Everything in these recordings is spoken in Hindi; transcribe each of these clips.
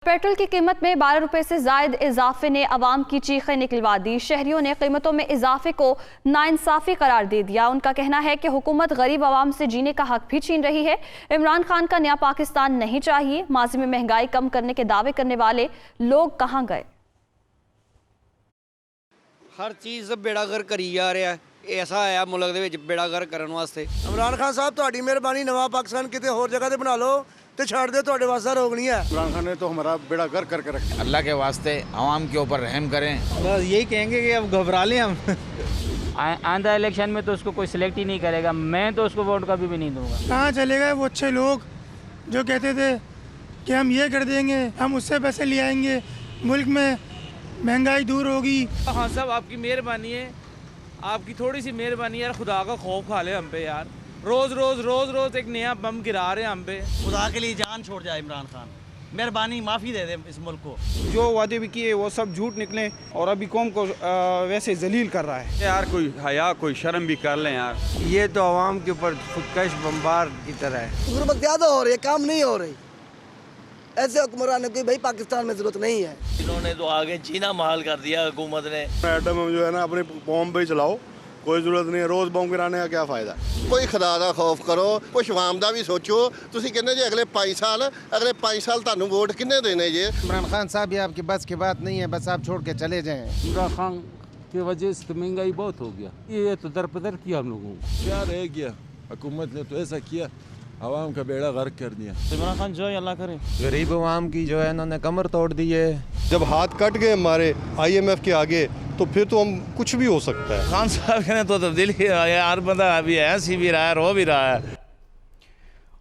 पेट्रोल की कीमत में 12 रुपए से जायद इजाफे ने अवाम की चीखें निकलवा दी। शहरियों ने कीमतों में इजाफे को नाइंसाफी करार दे दिया। उनका कहना है कि हुकूमत गरीब अवाम से जीने का हक भी छीन रही है। इमरान खान का नया पाकिस्तान नहीं चाहिए। माजी में महंगाई कम करने के दावे करने वाले लोग कहां गए? हर चीज़ बेड़ागर करी जा रहा है। ऐसा है मुल्क दे विच बेड़ागर करने वास्ते। इमरान खान साहब तुहाडी मेहरबानी नवा पाकिस्तान किते होर जगह ते बना लो तो छाड़ दे, तुहाडे वास्ते रोक नहीं है। इमरान खान ने तो हमारा बेड़ा गर्क करके रखा। अल्लाह के वास्ते आवाम के ऊपर रहम करें। बस यही कहेंगे कि अब घबरा लें हम। आंदा इलेक्शन में तो उसको कोई सिलेक्ट ही नहीं करेगा। मैं तो उसको वोट कभी भी नहीं दूंगा। कहाँ चले गए वो अच्छे लोग जो कहते थे कि हम ये कर देंगे, हम उससे पैसे ले आएंगे, मुल्क में महंगाई दूर होगी। हाँ साहब, आपकी मेहरबानी है, आपकी थोड़ी सी मेहरबानी यार। खुदा का खौफ खा ले हम पे यार। रोज रोज रोज रोज एक नया बम गिरा रहे हैं हम पे। खुदा के लिए जान छोड़ जाए इमरान खान, मेहरबानी माफ़ी दे दे इस मुल्क को। जो वादे भी किए वो सब झूठ निकले और अभी कौम को वैसे जलील कर रहा है। यार कोई हया कोई शर्म भी कर लें यार। ये तो अवाम के ऊपर फुटकश बम्बार की तरह है। गुर्बत ज़्यादा हो रही है, काम नहीं हो रही। ऐसे हुक्मरान की भाई पाकिस्तान में जरूरत नहीं है। इन्होंने तो आगे चीना महाल कर दिया हुकूमत ने। एटम जो है ना अपने बॉम्ब पे चलाओ, कोई जरूरत नहीं है रोज बॉम्ब गिराने का, क्या फायदा। कोई खुदा दा खौफ करो, कुछ आवाम दा भी सोचो। तुसी कहने जी अगले 5 साल तानू वोट किन्ने देने जे? इमरान खान साहब ये आपकी बस की बात नहीं है, बस आप छोड़ के चले जाएं। इमरान खान की वजह से महंगाई बहुत हो गया, ये तो दरपदर किया हम लोगों को। क्या रह गया? हुकूमत ने तो ऐसा किया, आवाम का बेड़ा गर्क कर दिया। इमरान खान जो है अल्लाह करे। गरीब आवाम की जो है इन्होंने कमर तोड़ दी है। जब हाथ कट गए हमारे IMF के आगे तो फिर तो हम कुछ भी हो सकता है। खान साहब ने तो तब्दीली हर बंदा अभी हंसी भी रहा है, रो भी रहा है।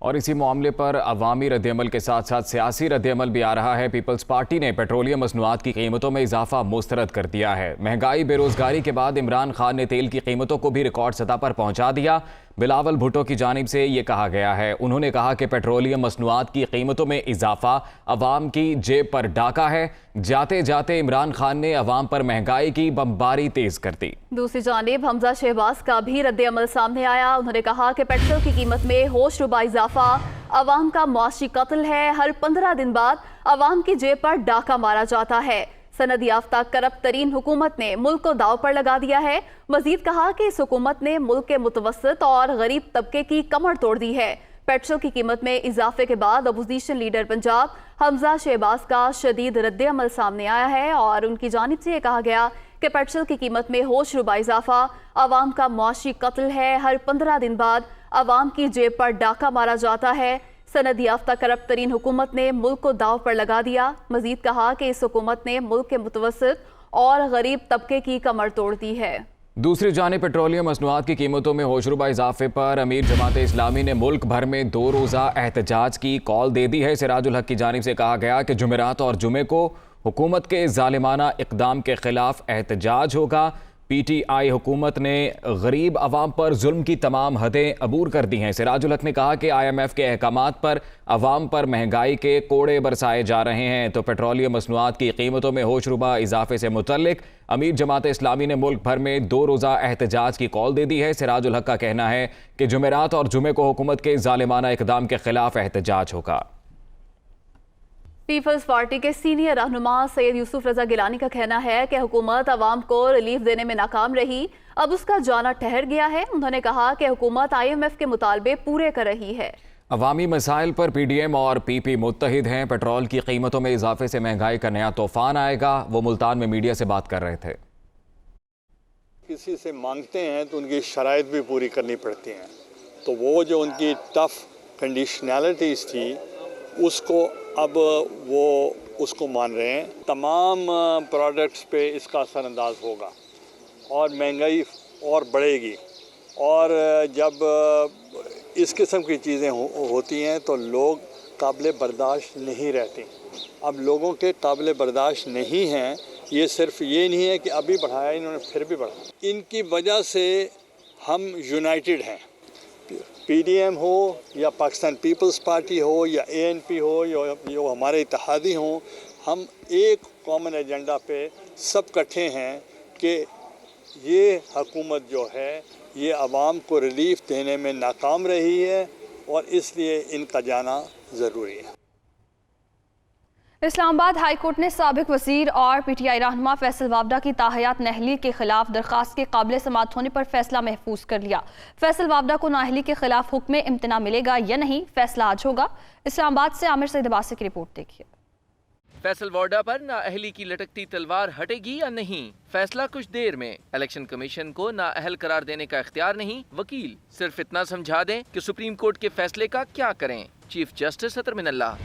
और इसी मामले पर अवामी रद्दअमल के साथ साथ सियासी रद्दअमल भी आ रहा है। पीपल्स पार्टी ने पेट्रोलियम मसनूआत की कीमतों में इजाफा मुस्तरद कर दिया है। महंगाई बेरोजगारी के बाद इमरान खान ने तेल की कीमतों को भी रिकॉर्ड सतह पर पहुंचा दिया। बिलावल भुट्टो की जानिब से ये कहा गया है, उन्होंने कहा कि पेट्रोलियम मसनूआत की कीमतों में इजाफा अवाम की जेब पर डाका है। जाते जाते इमरान खान ने अवाम पर महंगाई की बमबारी तेज कर दी। दूसरी जानिब हमजा शहबाज का भी रद्दअमल सामने आया। उन्होंने कहा कि पेट्रोल की कीमत में होशरुबा इजाफा अवाम का मुआशी कत्ल है। हर 15 दिन बाद अवाम की जेब पर डाका मारा जाता है। सनद याफ्ता करप्ट तरीन हुकूमत ने मुल्क को दाव पर लगा दिया है। मजीद कहा कि इस हुकूमत ने मुल्क के मुतवस्सित और गरीब तबके की कमर तोड़ दी है। पेट्रोल की कीमत में इजाफे के बाद अपोजिशन लीडर पंजाब हमजा शहबाज का शदीद रद्दअमल सामने आया है और उनकी जानिब से यह कहा गया कि पेट्रोल की कीमत में होशरुबा इजाफा अवाम का मुआशी कत्ल है। हर 15 दिन बाद अवाम की जेब पर डाका मारा जाता है। सनद याफ्ता करप्ट तरीन हुकूमत ने मुल्क को दाव पर लगा दिया। मजीद कहा कि इस हुकूमत ने मुल्क के मुतवस्सित और गरीब तबके की कमर तोड़ दी है। दूसरी जानिब पेट्रोलियम मसनूआत की कीमतों में होशरुबा इजाफे पर अमीर जमात इस्लामी ने मुल्क भर में 2 रोज़ा एहतजाज की कॉल दे दी है। सिराजुल हक की जानिब से कहा गया कि जुमेरात और जुमे को हुकूमत के जालिमाना इक़दाम के खिलाफ एहतजाज होगा। PTI हुकूमत ने गरीब अवाम पर जुल्म की तमाम हदें अबूर कर दी हैं। सिराजुल हक ने कहा कि IMF के अहकामात पर अवाम पर महंगाई के कोड़े बरसाए जा रहे हैं। तो पेट्रोलियम मसनूआत की कीमतों में होशरुबा इजाफे से मुतल्लिक अमीर जमात इस्लामी ने मुल्क भर में 2 रोज़ा एहतजाज की कॉल दे दी है। सिराजुल हक का कहना है कि जुमेरात और जुमे को हुकूमत के जालिमाना इक़दाम के खिलाफ एहतजाज होगा। पीपल्स पार्टी के सीनियर रहनुमा सैयद यूसुफ रजा गिलानी का कहना है कि हुकूमत अवाम को रिलीफ देने में नाकाम रही, अब उसका जाना ठहर गया है। उन्होंने कहा कि हुकूमत IMF के मुतालबे पूरे कर रही है। अवामी मसाइल पर PDM और PP मुत्तहिद हैं। पेट्रोल की कीमतों में इजाफे से महंगाई का नया तूफान आएगा। वो मुल्तान में मीडिया से बात कर रहे थे। किसी से मांगते हैं तो उनकी शराइत भी पूरी करनी पड़ती हैं, तो वो जो उनकी टफ कंडीशनैलिटीज़ थी उसको अब वो उसको मान रहे हैं। तमाम प्रोडक्ट्स पे इसका असरअंदाज होगा और महंगाई और बढ़ेगी। और जब इस किस्म की चीज़ें होती हैं तो लोग काबिल बर्दाश्त नहीं रहते। अब लोगों के काबिल बर्दाश्त नहीं हैं। ये सिर्फ ये नहीं है कि अभी बढ़ाया इन्होंने फिर भी बढ़ाया। इनकी वजह से हम यूनाइटेड हैं। PDM हो या पाकिस्तान पीपल्स पार्टी हो या ANP हो या जो हमारे इत्तेहादी हों, हम एक कॉमन एजेंडा पे सब इकट्ठे हैं कि ये हुकूमत जो है ये आवाम को रिलीफ देने में नाकाम रही है और इसलिए इनका जाना ज़रूरी है। इस्लामाबाद हाई कोर्ट ने साबिक वजीर और पीटीआई रहनुमा फैसल वावडा की ताहयात नाअहली के खिलाफ दरखास्त के काबिल समाअत होने पर फैसला महफूज कर लिया। फैसल वावडा को नाअहली के खिलाफ हुक्म इम्तना मिलेगा या नहीं, फैसला आज होगा। इस्लामाबाद से आमिर सईद अब्बासी की रिपोर्ट देखिए। फैसल वावडा पर नाअहली की लटकती तलवार हटेगी या नहीं, फैसला कुछ देर में। इलेक्शन कमीशन को नाअहल करार देने का इख्तियार नहीं, वकील सिर्फ इतना समझा दें कि सुप्रीम कोर्ट के फैसले का क्या करें। चीफ जस्टिस अतर मिनल्ला।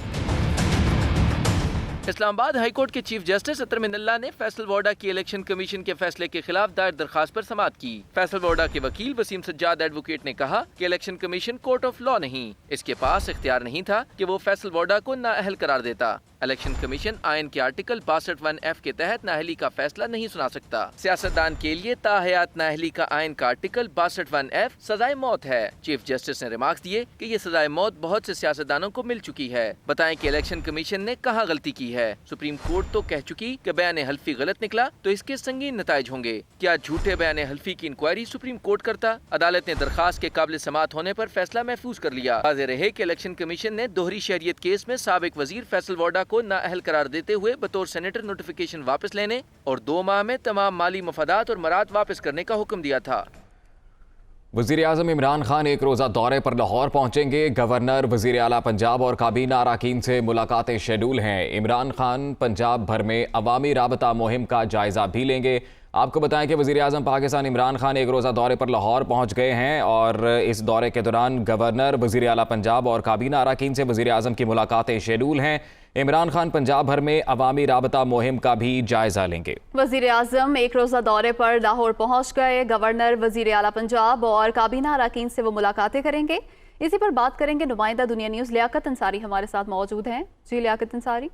इस्लामाबाद हाई कोर्ट के चीफ जस्टिस अतर मिनल्ला ने फैसल वावडा की इलेक्शन कमीशन के फैसले के खिलाफ दायर दरखास्त पर समाअत की। फैसल वावडा के वकील वसीम सज्जाद एडवोकेट ने कहा कि election commission court of law नहीं, इसके पास इख्तियार नहीं था कि वो फैसल वावडा को नाअहल करार देता। इलेक्शन कमीशन आइन के आर्टिकल 62(1)(f) के तहत नाअहली का फैसला नहीं सुना सकता। सियासतदान के लिए ताहयात नाअहली का आइन का आर्टिकल 62(1)(f) सजाए मौत है। चीफ जस्टिस ने रिमार्क्स दिए कि ये सजाए मौत बहुत से सियासतदानों को मिल चुकी है। बताएं कि इलेक्शन कमीशन ने कहाँ गलती की है। सुप्रीम कोर्ट तो कह चुकी कि बयान हल्फी गलत निकला तो इसके संगीन नताइज होंगे। क्या झूठे बयान हल्फी की इंक्वायरी सुप्रीम कोर्ट करता? अदालत ने दरखास्त के काबिल समाअत होने पर फैसला महफूज कर लिया। वाज़ेह रहे कि इलेक्शन कमीशन ने दोहरी शहरियत केस में साबिक वजीर फैसल वावडा को नाअहल करार देते हुए बतौर सेनेटर नोटिफिकेशन वापस लेने और 2 माह में तमाम माली मफादात और मराद वापस करने का हुक्म दिया था। वज़ीर आज़म इमरान खान एक रोज़ा दौरे पर लाहौर पहुंचेंगे। गवर्नर, वज़ीर आला पंजाब और काबीना अरकान से मुलाकातें शेड्यूल हैं। इमरान खान पंजाब भर में अवामी राबता मुहिम का जायज़ा भी लेंगे। आपको बताएं कि वज़ीर आज़म पाकिस्तान इमरान खान एक रोज़ा दौरे पर लाहौर पहुंच गए हैं और इस दौरे के दौरान गवर्नर, वज़ीर आला पंजाब और काबीना अरकान से वज़ीर आज़म की मुलाकातें शेड्यूल हैं। इमरान खान पंजाब भर में अवामी राबता मुहिम का भी जायजा लेंगे। वज़ीर आज़म एक रोज़ा दौरे पर लाहौर पहुंच गए। गवर्नर, वज़ीर आला पंजाब और काबीना अरकान से वो मुलाकातें करेंगे। इसी पर बात करेंगे। नुमाइंदा दुनिया न्यूज़ लियाकत अंसारी हमारे साथ मौजूद हैं। जी लियाकत अंसारी।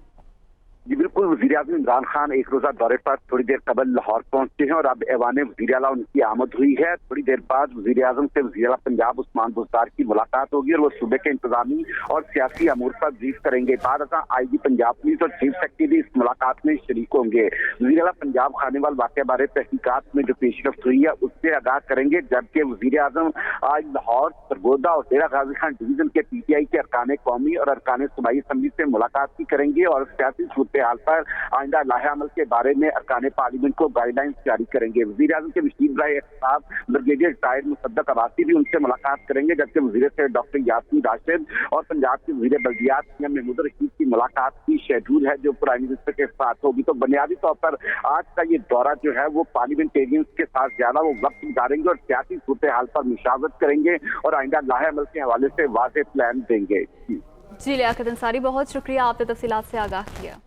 जी बिल्कुल, वज़ीर आज़म इमरान खान एक रोज़ा दौरे पर थोड़ी देर कबल लाहौर पहुंचे हैं और अब ऐवान वज़ीर आला उनकी आमद हुई है। थोड़ी देर बाद वज़ीर आज़म से वज़ीर आला पंजाब उस्मान बुज़दार की मुलाकात होगी और वो सूबे के इंतजामी और सियासी अमूर पर ब्रीफ करेंगे। बाद IG पंजाब पुलिस और चीफ सेक्रेटरी इस मुलाकात में शरीक होंगे। वज़ीर आला पंजाब खानेवाल वाक़े बारे तहकीकात में जो पेशरफ्त हुई है उससे आगाह करेंगे, जबकि वज़ीर आज़म आज लाहौर, सरगोदा और डेरा गाजी खान डिवीजन के PTI के अरकान कौमी और अरकान सूबाई असम्बली से मुलाकात भी करेंगे और सियासी हाल पर आइंदा लाहे अमल के बारे में अरकान पार्लियामेंट को गाइडलाइंस जारी करेंगे। वज़ीर आज़म के मशीर साहब ब्रिगेडियर रिटायर्ड मुसद्दक अब्बासी भी उनसे मुलाकात करेंगे, जबकि वज़ीर से डॉक्टर यासीन राशिद और पंजाब के वज़ीर बल्दियात महमूद रशीद की मुलाकात की शेड्यूल है जो प्राइम मिनिस्टर के साथ होगी। तो बुनियादी तौर पर आज का ये दौरा जो है वो पार्लियामेंटेरियंस के साथ ज्यादा वो वक्त गुजारेंगे और सियासी सूरत हाल पर मुशावरत करेंगे और आइंदा लाहे अमल के हवाले से वाज़ेह प्लान देंगे। जी लियाकत अंसारी, बहुत शुक्रिया, आपने तफसीलात से आगाह किया।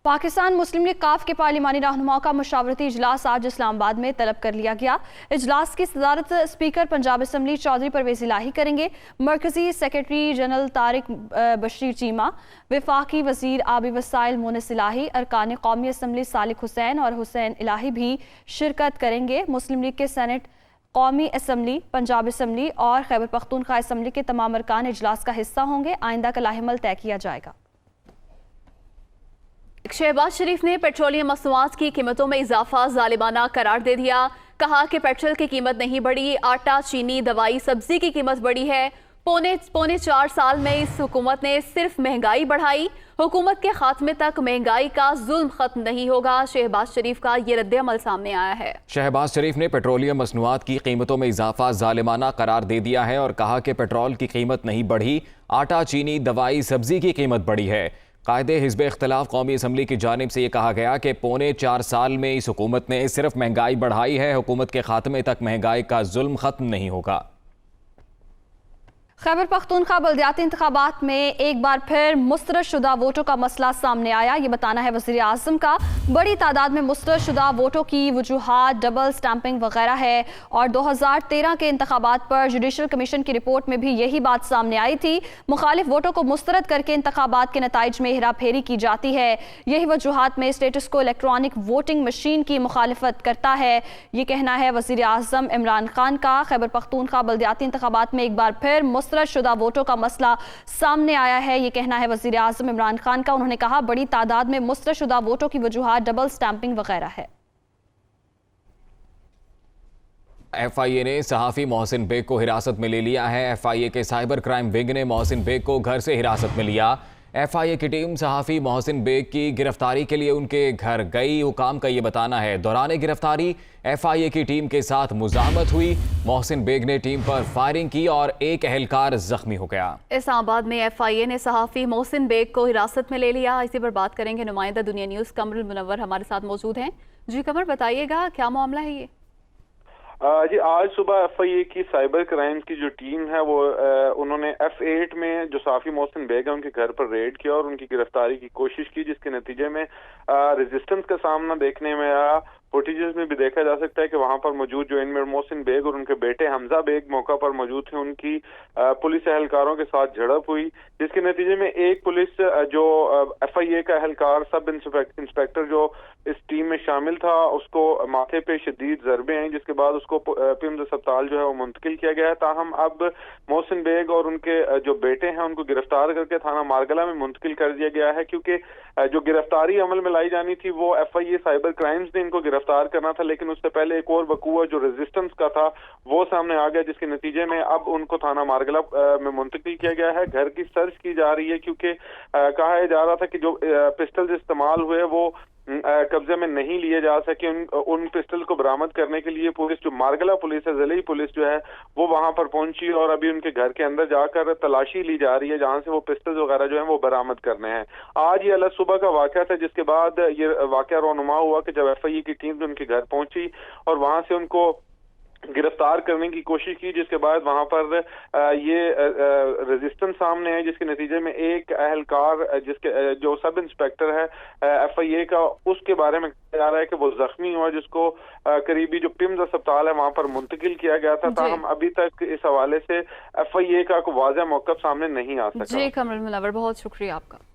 पाकिस्तान मुस्लिम लीग काफ के पार्लिमानी रहनुमाओं का मशावरती इजलास आज इस्लामाबाद में तलब कर लिया गया। इजलास की सदारत स्पीकर पंजाब असम्बली चौधरी परवेज़ इलाही करेंगे। मरकजी सेक्रेटरी जनरल तारिक बशीर चीमा, वफाकी वजीर आबी वसाइल मुनिस इलाही, अरकान कौमी असम्बली सालिक हुसैन और हुसैन इलाही भी शिरकत करेंगे। मुस्लिम लीग के सेनेट, कौमी असम्बली, पंजाब असम्बली और खैबर पख्तूनख्वा असम्बली के तमाम अरकान इजलास का हिस्सा होंगे। आइंदा का लाहेमल तय किया जाएगा। शहबाज शरीफ ने पेट्रोलियम मसनूआत की कीमतों में इजाफा जालिमाना करार दे दिया। कहा कि पेट्रोल की कीमत नहीं बढ़ी, आटा, चीनी, दवाई, सब्जी की कीमत बढ़ी है। पौने 4 साल में इस हुकूमत ने सिर्फ महंगाई बढ़ाई। हुकूमत के खात्मे तक महंगाई का जुल्म खत्म नहीं होगा। शहबाज शरीफ का ये रद्द-ए-अमल सामने आया है। शहबाज शरीफ ने पेट्रोलियम मसनूआत की कीमतों में इजाफा जालिमाना करार दे दिया है और कहा कि पेट्रोल की कीमत नहीं बढ़ी, आटा, चीनी, दवाई, सब्जी की कीमत बढ़ी है। कायदे हिज़्ब इख्तिलाफ कौमी असम्बली की जानिब से ये कहा गया कि पौने 4 साल में इस हुकूमत ने सिर्फ महंगाई बढ़ाई है। हुकूमत के खात्मे तक महंगाई का जुल्म खत्म नहीं होगा। खैबर पख्तूनख्वा बल्दियाती इंतखाबात में एक बार फिर मुस्तरद शुदा वोटों का मसला सामने आया। ये बताना है वज़ीर आज़म का। बड़ी तादाद में मुस्तरद शुदा वोटों की वजूहात डबल स्टैंपिंग वगैरह है और 2013 के इंतखाबात पर जुडिशल कमीशन की रिपोर्ट में भी यही बात सामने आई थी। मुखालिफ वोटों को मुस्तरद करके इंतखाबात के नताइज में हेरा फेरी की जाती है। यही वजूहात में स्टेटस को इलेक्ट्रॉनिक वोटिंग मशीन की मुखालिफत करता है। ये कहना है वज़ीर आज़म इमरान खान का। खैबर पख्तूनख्वा बल्दियाती इंतखाबात में एक बार फिर मुस्तरद शुदा वोटों का मसला सामने आया है। ये कहना है वज़ीर आज़म इमरान खान का। उन्होंने कहा बड़ी तादाद में मुस्तरद शुदा वोटों की वजूहात डबल स्टैंपिंग वगैरह है। FIA ने सहाफ़ी मोहसिन बेग को हिरासत में ले लिया है। FIA के साइबर क्राइम विंग ने मोहसिन बेग को घर से हिरासत में लिया। FIA की टीम सहाफ़ी मोहसिन बेग की गिरफ्तारी के लिए उनके घर गई। हुकाम का ये बताना है, दौरान गिरफ्तारी FIA की टीम के साथ मुज़ाहमत हुई। मोहसिन बेग ने टीम पर फायरिंग की और एक अहलकार जख्मी हो गया। इस्लामाबाद में FIA ने सहाफ़ी मोहसिन बेग को हिरासत में ले लिया। इसी पर बात करेंगे। नुमाइंदा दुनिया न्यूज़ कमरुल मुनव्वर हमारे साथ मौजूद हैं। जी कमर, बताइएगा क्या मामला है ये? जी, आज सुबह FIA की साइबर क्राइम की जो टीम है वो उन्होंने F8 में जो सहाफ़ी मोहसिन बेग है उनके घर पर रेड किया और उनकी गिरफ्तारी की कोशिश की, जिसके नतीजे में रेजिस्टेंस का सामना देखने में आया। फुटेजेस में भी देखा जा सकता है कि वहां पर मौजूद जो इनमें मोहसिन बेग और उनके बेटे हमजा बेग मौका पर मौजूद थे। उनकी पुलिस एहलकारों के साथ झड़प हुई, जिसके नतीजे में एक पुलिस जो FIA का एहलकार सब इंस्पेक्टर जो इस टीम में शामिल था उसको माथे पे शदीद ज़रबे हैं, जिसके बाद उसको पिम्स अस्पताल जो है वो मुंतकिल किया गया है। ताहम अब मोहसिन बेग और उनके जो बेटे हैं उनको गिरफ्तार करके थाना मारगला में मुंतकिल कर दिया गया है, क्योंकि जो गिरफ्तारी अमल में लाई जानी थी वो FIA साइबर क्राइम्स ने इनको गिरफ्तार करना था, लेकिन उससे पहले एक और वकूआ जो रेजिस्टेंस का था वो सामने आ गया, जिसके नतीजे में अब उनको थाना मारगला में मुंतकिल किया गया है। घर की सर्च की जा रही है, क्योंकि कहा जा रहा था कि जो पिस्टल्स इस्तेमाल हुए वो कब्जे में नहीं लिए जा सके। उन पिस्टल को बरामद करने के लिए पुलिस, जो मारगला पुलिस है, जिले पुलिस जो है वो वहां पर पहुंची और अभी उनके घर के अंदर जाकर तलाशी ली जा रही है, जहां से वो पिस्टल वगैरह जो है वो बरामद करने हैं। आज ये अलग सुबह का वाकया था, जिसके बाद ये वाकया रोनुमा हुआ कि जब FIA की टीम उनके घर पहुंची और वहां से उनको गिरफ्तार करने की कोशिश की, जिसके बाद वहां पर ये रेजिस्टेंस सामने है, जिसके नतीजे में एक अहलकार जिसके जो सब इंस्पेक्टर है FIA का, उसके बारे में कहा जा रहा है कि वो जख्मी हुआ, जिसको करीबी जो पिम्स अस्पताल है वहां पर मुंतकिल किया गया था। ताहम अभी तक इस हवाले से FIA का कोई वाज़ेह मौक़िफ़ सामने नहीं आ सका। जी कमरुल मुनव्वर, बहुत शुक्रिया आपका।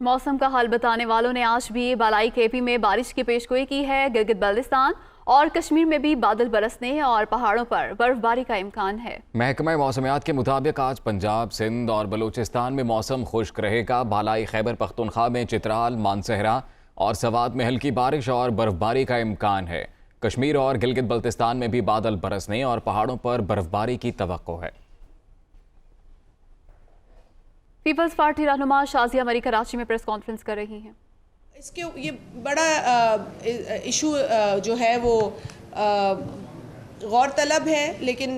मौसम का हाल बताने वालों ने आज भी बालाई KP में बारिश की पेशगोई की है। गिलगित बल्तिस्तान और कश्मीर में भी बादल बरसने और पहाड़ों पर बर्फबारी का इम्कान है। महकमा मौसमियात के मुताबिक आज पंजाब, सिंध और बलूचिस्तान में मौसम खुश्क रहेगा। बालाई खैबर पख्तूनख्वा में चित्राल, मानसहरा और सवात में हल्की बारिश और बर्फबारी का इम्कान है। कश्मीर और गिलगित बल्तिस्तान में भी बादल बरसने और पहाड़ों पर बर्फबारी की तवक्को है। पीपल्स पार्टी रहनुमा शाजिया मरी कराची में प्रेस कॉन्फ्रेंस कर रही हैं। इसके ये बड़ा इशू जो है वो गौरतलब है, लेकिन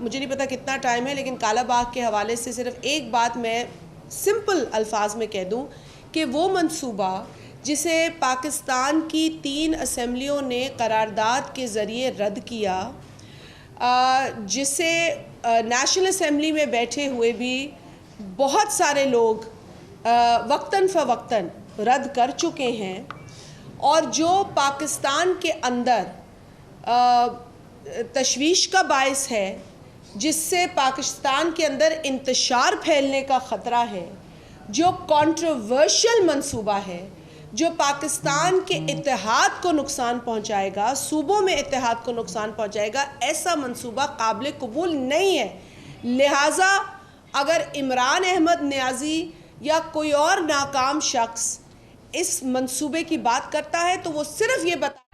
मुझे नहीं पता कितना टाइम है, लेकिन काला बाग के हवाले से सिर्फ एक बात मैं सिंपल अल्फाज में कह दूं कि वो मंसूबा जिसे पाकिस्तान की 3 असेंबलियों ने करारदाद के ज़रिए रद्द किया, जिसे नेशनल असेंबली में बैठे हुए भी बहुत सारे लोग वक्तन फ़वक्तन रद्द कर चुके हैं, और जो पाकिस्तान के अंदर तशवीश का बायस है, जिससे पाकिस्तान के अंदर इंतशार फैलने का ख़तरा है, जो कंट्रोवर्शियल मंसूबा है, जो पाकिस्तान के इत्तेहाद को नुकसान पहुंचाएगा, सूबों में इत्तेहाद को नुकसान पहुंचाएगा, ऐसा मंसूबा काबिल कबूल नहीं है। लिहाजा अगर इमरान अहमद नियाज़ी या कोई और नाकाम शख्स इस मंसूबे की बात करता है तो वो सिर्फ ये बता